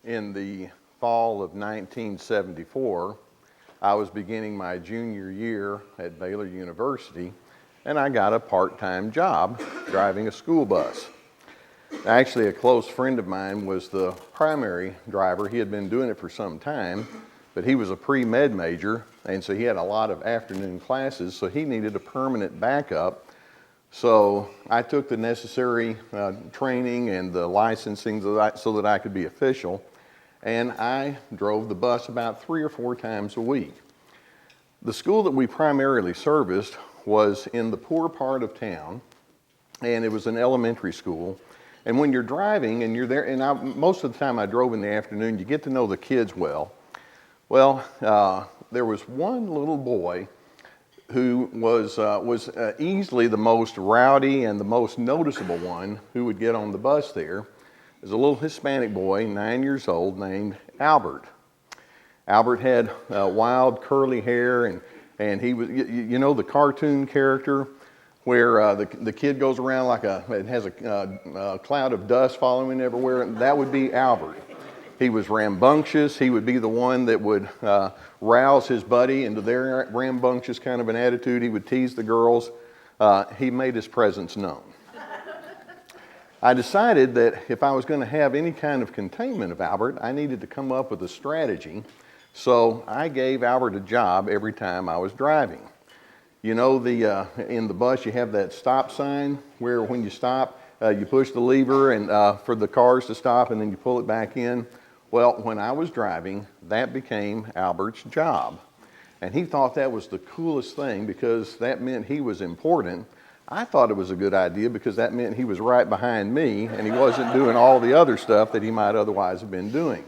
In the fall of 1974, I was beginning my junior year at Baylor University, and I got a part-time job driving a school bus. Actually, a close friend of mine was the primary driver. He had been doing it for some time, but he was a pre-med major, and so he had a lot of afternoon classes, so he needed a permanent backup. So I took the necessary training and the licensing so that I could be official, and I drove the bus about 3 or 4 times a week. The school that we primarily serviced was in the poor part of town, and it was an elementary school. And when you're driving and you're there, and most of the time I drove in the afternoon, you get to know the kids well. Well, there was one little boy who was easily the most rowdy and the most noticeable one who would get on the bus there. There's a little Hispanic boy, 9 years old, named Albert. Albert had wild curly hair, and he was, you know, the cartoon character where the kid goes around like it has a cloud of dust following everywhere. That would be Albert. He was rambunctious. He would be the one that would rouse his buddy into their rambunctious kind of an attitude. He would tease the girls. He made his presence known. I decided that if I was going to have any kind of containment of Albert, I needed to come up with a strategy. So I gave Albert a job every time I was driving. You know, in the bus you have that stop sign where when you stop, you push the lever and for the cars to stop, and then you pull it back in. Well, when I was driving, that became Albert's job. And he thought that was the coolest thing because that meant he was important. I thought it was a good idea because that meant he was right behind me and he wasn't doing all the other stuff that he might otherwise have been doing.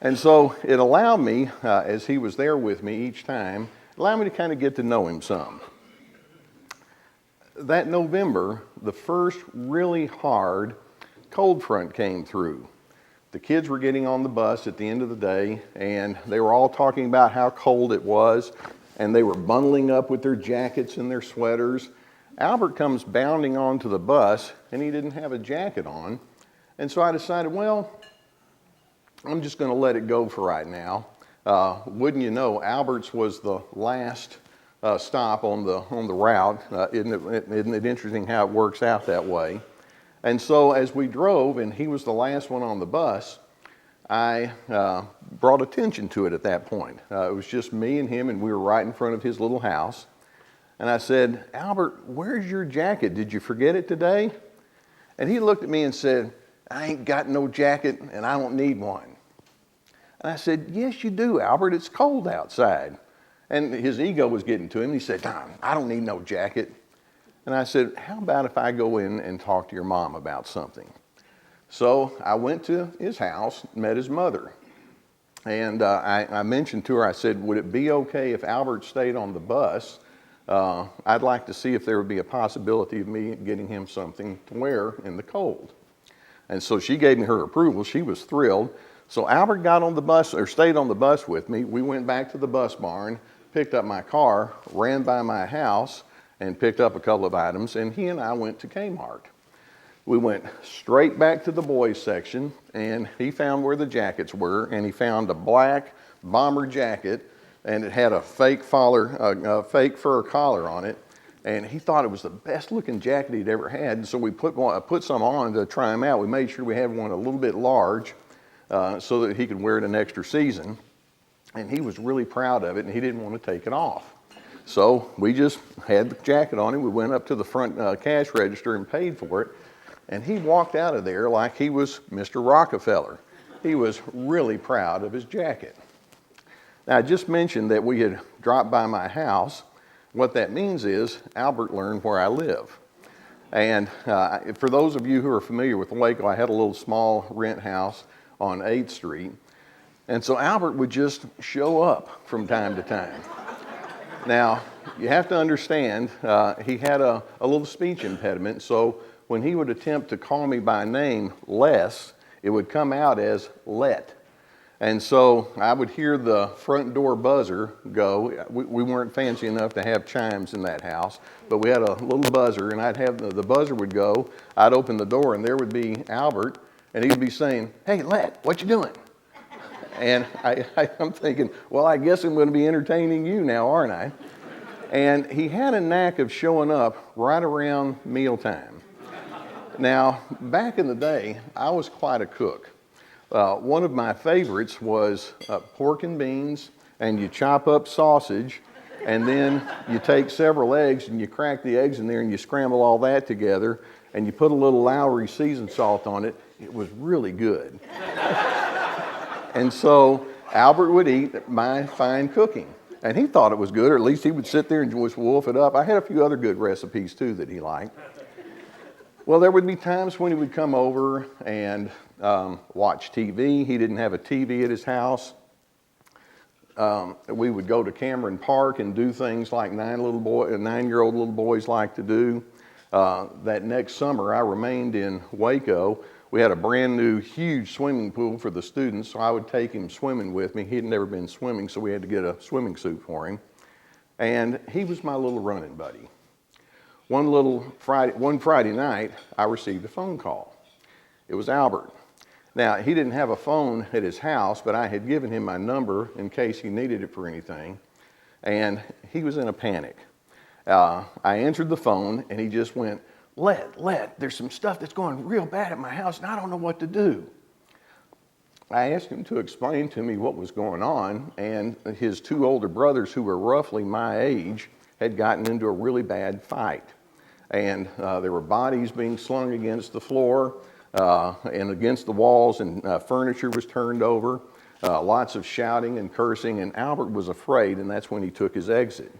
And so it allowed me, as he was there with me each time, allowed me to kind of get to know him some. That November, the first really hard cold front came through. The kids were getting on the bus at the end of the day, and they were all talking about how cold it was, and they were bundling up with their jackets and their sweaters. Albert comes bounding onto the bus, and he didn't have a jacket on, and so I decided, well, I'm just going to let it go for right now. Wouldn't you know, Albert's was the last stop on the route. Isn't it interesting how it works out that way? And so as we drove, and he was the last one on the bus, I brought attention to it at that point. It was just me and him, and we were right in front of his little house. And I said, Albert, where's your jacket? Did you forget it today? And he looked at me and said, I ain't got no jacket, and I don't need one. And I said, yes, you do, Albert. It's cold outside. And his ego was getting to him. He said, I don't need no jacket. And I said, how about if I go in and talk to your mom about something? So I went to his house, met his mother. And I mentioned to her, I said, would it be okay if Albert stayed on the bus? I'd like to see if there would be a possibility of me getting him something to wear in the cold. And so she gave me her approval. She was thrilled. So Albert got on the bus, or stayed on the bus with me. We went back to the bus barn, picked up my car, ran by my house, and picked up a couple of items, and he and I went to Kmart. We went straight back to the boys section, and he found where the jackets were, and he found a black bomber jacket, and it had a fake fur collar on it, and he thought it was the best looking jacket he'd ever had, and so we put some on to try him out. We made sure we had one a little bit large, so that he could wear it an extra season, and he was really proud of it, and he didn't want to take it off. So we just had the jacket on him. We went up to the front cash register and paid for it, and he walked out of there like he was Mr. Rockefeller. He was really proud of his jacket. Now, I just mentioned that we had dropped by my house. What that means is Albert learned where I live. And for those of you who are familiar with Waco, I had a little small rent house on 8th Street. And so Albert would just show up from time to time. Now, you have to understand, he had a little speech impediment, so when he would attempt to call me by name, Les, it would come out as let. And so I would hear the front door buzzer go. We weren't fancy enough to have chimes in that house, but we had a little buzzer, and I'd have the buzzer would go. I'd open the door, and there would be Albert, and he'd be saying, "Hey, Let, what you doing?" And I'm thinking, well, I guess I'm going to be entertaining you now, aren't I? And he had a knack of showing up right around mealtime. Now, back in the day, I was quite a cook. One of my favorites was pork and beans, and you chop up sausage, and then you take several eggs and you crack the eggs in there and you scramble all that together, and you put a little Lowry seasoned salt on it. It was really good. And so Albert would eat my fine cooking, and he thought it was good, or at least he would sit there and just wolf it up. I had a few other good recipes too that he liked. Well, there would be times when he would come over and watch TV. He didn't have a TV at his house. We would go to Cameron Park and do things like 9-year-old little boys like to do. That next summer, I remained in Waco. We had a brand new, huge swimming pool for the students, so I would take him swimming with me. He had never been swimming, so we had to get a swimming suit for him. And he was my little running buddy. One Friday night, I received a phone call. It was Albert. Now, he didn't have a phone at his house, but I had given him my number in case he needed it for anything, and he was in a panic. I answered the phone, and he just went, Let, there's some stuff that's going real bad at my house, and I don't know what to do. I asked him to explain to me what was going on, and his two older brothers, who were roughly my age, had gotten into a really bad fight. And there were bodies being slung against the floor and against the walls, and furniture was turned over, lots of shouting and cursing, and Albert was afraid, and that's when he took his exit.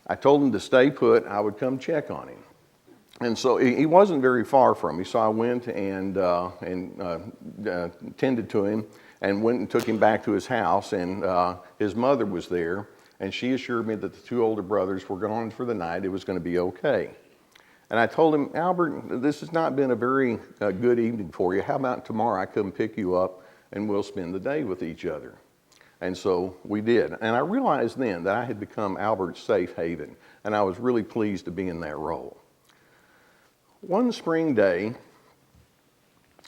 I told him to stay put. I would come check on him. And so he wasn't very far from me, so I went and tended to him and went and took him back to his house, and his mother was there, and she assured me that the two older brothers were gone for the night. It was going to be okay. And I told him, Albert, this has not been a very good evening for you. How about tomorrow I come pick you up and we'll spend the day with each other? And so we did. And I realized then that I had become Albert's safe haven, and I was really pleased to be in that role. One spring day,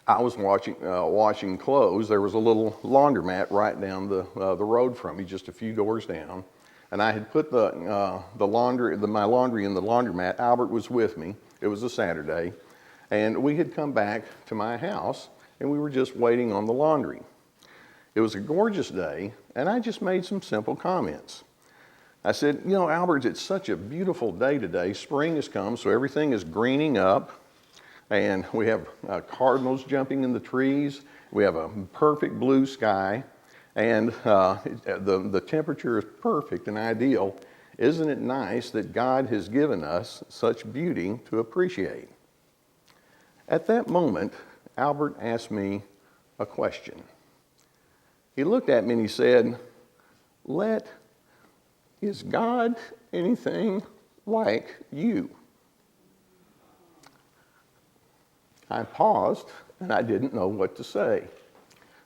I was washing clothes. There was a little laundromat right down the road from me, just a few doors down. And I had put my laundry in the laundromat. Albert was with me. It was a Saturday. And we had come back to my house, and we were just waiting on the laundry. It was a gorgeous day, and I just made some simple comments. I said, Albert, it's such a beautiful day today. Spring has come, so everything is greening up, and we have cardinals jumping in the trees. We have a perfect blue sky, and the temperature is perfect and ideal. Isn't it nice that God has given us such beauty to appreciate? At that moment, Albert asked me a question. He looked at me and he said, is God anything like you? I paused and I didn't know what to say.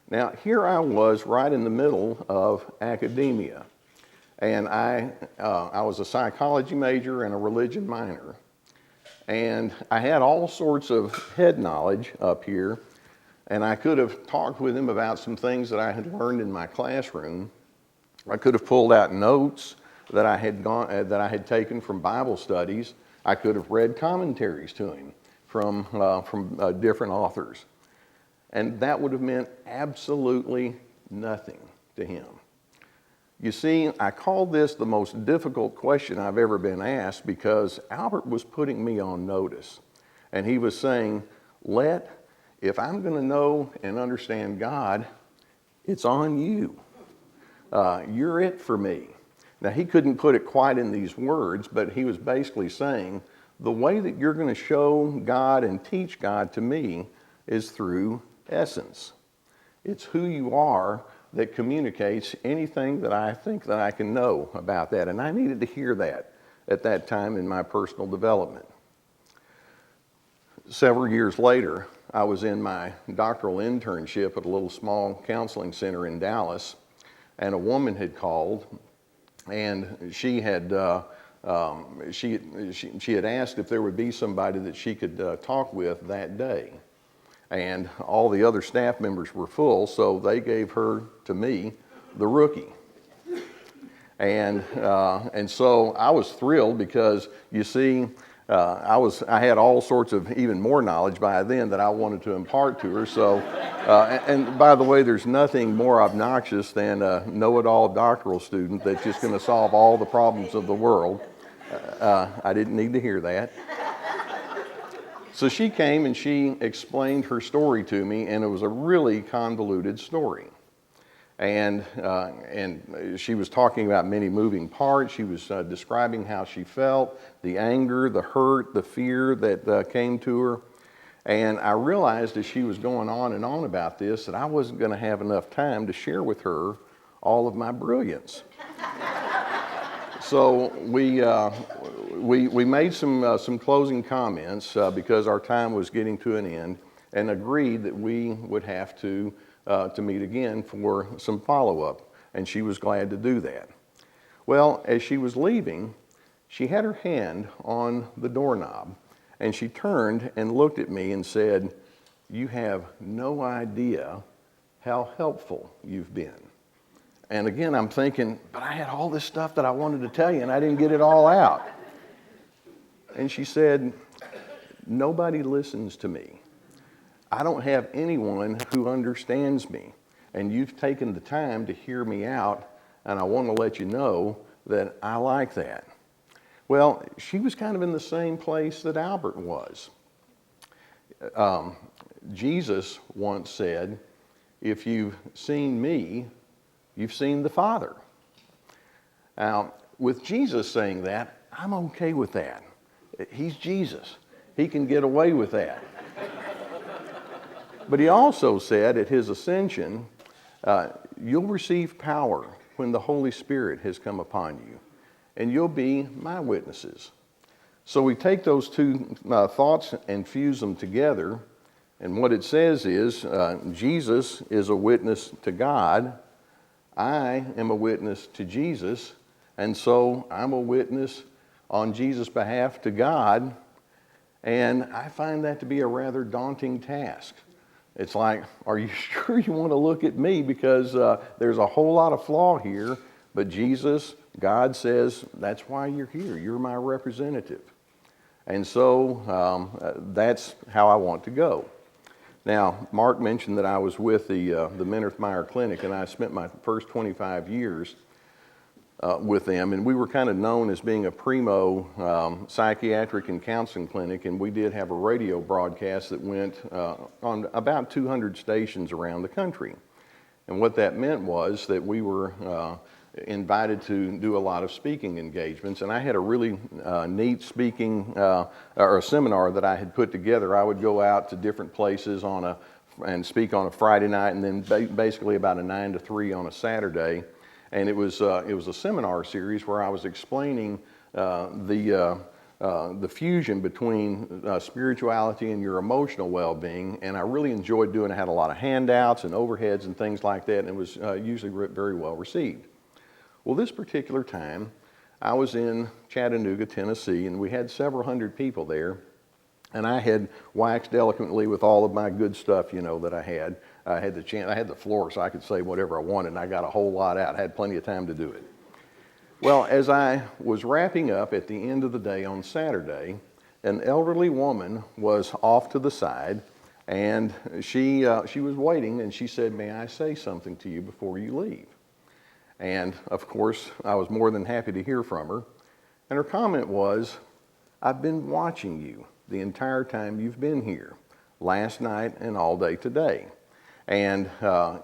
Now, here I was right in the middle of academia, and I was a psychology major and a religion minor, and I had all sorts of head knowledge up here, and I could have talked with him about some things that I had learned in my classroom. I could have pulled out notes that I had taken from Bible studies. I could have read commentaries to him from different authors. And that would have meant absolutely nothing to him. You see, I call this the most difficult question I've ever been asked because Albert was putting me on notice. And he was saying, if I'm going to know and understand God, it's on you. You're it for me. Now, he couldn't put it quite in these words, but he was basically saying, the way that you're going to show God and teach God to me is through essence. It's who you are that communicates anything that I think that I can know about that. And I needed to hear that at that time in my personal development. Several years later, I was in my doctoral internship at a little small counseling center in Dallas, and a woman had called, and she had asked if there would be somebody that she could talk with that day. and all the other staff members were full, so they gave her to me, the rookie. And so I was thrilled because, you see, I had all sorts of even more knowledge by then that I wanted to impart to her. So, and by the way, there's nothing more obnoxious than a know-it-all doctoral student that's just going to solve all the problems of the world. I didn't need to hear that. So she came and she explained her story to me, and it was a really convoluted story. And she was talking about many moving parts. She was describing how she felt, the anger, the hurt, the fear that came to her. And I realized as she was going on and on about this that I wasn't going to have enough time to share with her all of my brilliance. So we made some closing comments because our time was getting to an end, and agreed that we would have to meet again for some follow-up, and she was glad to do that. Well, as she was leaving, she had her hand on the doorknob, and she turned and looked at me and said, "You have no idea how helpful you've been." And again, I'm thinking, but I had all this stuff that I wanted to tell you, and I didn't get it all out. And she said, "Nobody listens to me. I don't have anyone who understands me, and you've taken the time to hear me out, and I want to let you know that I like that." Well, she was kind of in the same place that Albert was. Jesus once said, "If you've seen me, you've seen the Father." Now, with Jesus saying that, I'm okay with that. He's Jesus. He can get away with that. But he also said at his ascension, "You'll receive power when the Holy Spirit has come upon you, and you'll be my witnesses." So we take those two thoughts and fuse them together, and what it says is, Jesus is a witness to God, I am a witness to Jesus, and so I'm a witness on Jesus' behalf to God, and I find that to be a rather daunting task. It's like, are you sure you want to look at me? Because there's a whole lot of flaw here, but Jesus, God says, that's why you're here. You're my representative. And so that's how I want to go. Now, Mark mentioned that I was with the Mennerth-Meyer Clinic, and I spent my first 25 years with them, and we were kind of known as being a primo psychiatric and counseling clinic, and we did have a radio broadcast that went on about 200 stations around the country. And what that meant was that we were invited to do a lot of speaking engagements, and I had a really neat speaking or a seminar that I had put together. I would go out to different places and speak on a Friday night, and then basically about a 9 to 3 on a Saturday. And it was a seminar series where I was explaining the fusion between spirituality and your emotional well-being, and I really enjoyed doing it. I had a lot of handouts and overheads and things like that, and it was usually very well received. Well, this particular time, I was in Chattanooga, Tennessee, and we had several hundred people there, and I had waxed eloquently with all of my good stuff, that I had. I had the floor so I could say whatever I wanted, and I got a whole lot out. I had plenty of time to do it. Well, as I was wrapping up at the end of the day on Saturday, an elderly woman was off to the side, and she was waiting, and she said, "May I say something to you before you leave?" And of course, I was more than happy to hear from her. And her comment was, "I've been watching you the entire time you've been here, last night and all day today. And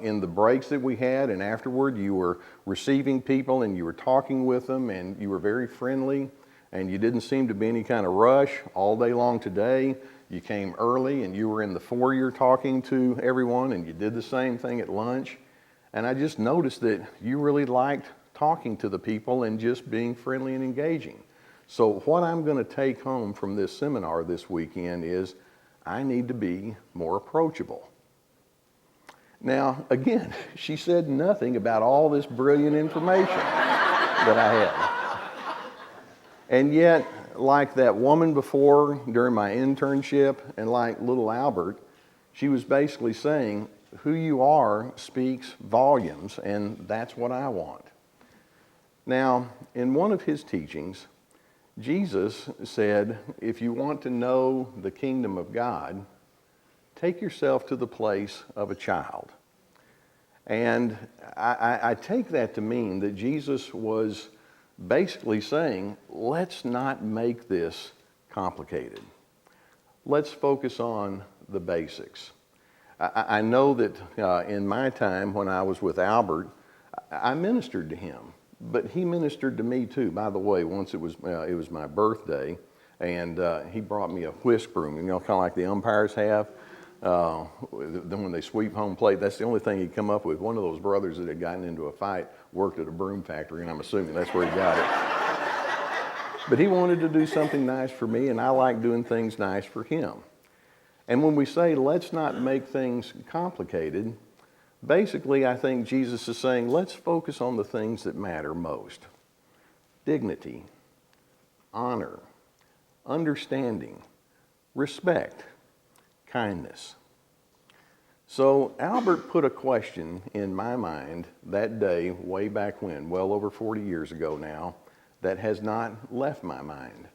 in the breaks that we had and afterward, you were receiving people and you were talking with them and you were very friendly and you didn't seem to be any kind of rush all day long today. You came early and you were in the foyer talking to everyone, and you did the same thing at lunch. And I just noticed that you really liked talking to the people and just being friendly and engaging. So what I'm going to take home from this seminar this weekend is I need to be more approachable." Now, again, she said nothing about all this brilliant information that I had. And yet, like that woman before during my internship, and like little Albert, She was basically saying, who you are speaks volumes, and that's what I want. Now, in one of his teachings, Jesus said, if you want to know the kingdom of God, take yourself to the place of a child. And I take that to mean that Jesus was basically saying, let's not make this complicated. Let's focus on the basics. I know that in my time when I was with Albert, I ministered to him, but he ministered to me too. By the way, once it was my birthday, and he brought me a whisk broom, kind of like the umpires have. Then when they sweep home plate, that's the only thing he'd come up with. One of those brothers that had gotten into a fight worked at a broom factory, and I'm assuming that's where he got it. But he wanted to do something nice for me, and I like doing things nice for him. And when we say, let's not make things complicated, basically I think Jesus is saying, let's focus on the things that matter most. Dignity, honor, understanding, respect, kindness. So Albert put a question in my mind that day, way back when, well over 40 years ago now, that has not left my mind.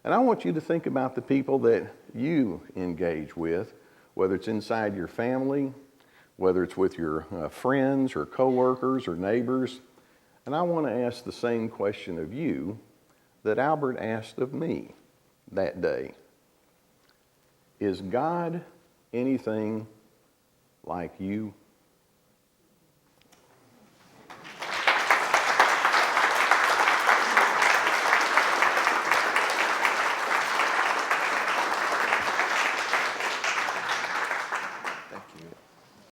And I want you to think about the people that you engage with, whether it's inside your family, whether it's with your friends or coworkers or neighbors. And I want to ask the same question of you that Albert asked of me that day. Is God anything like you?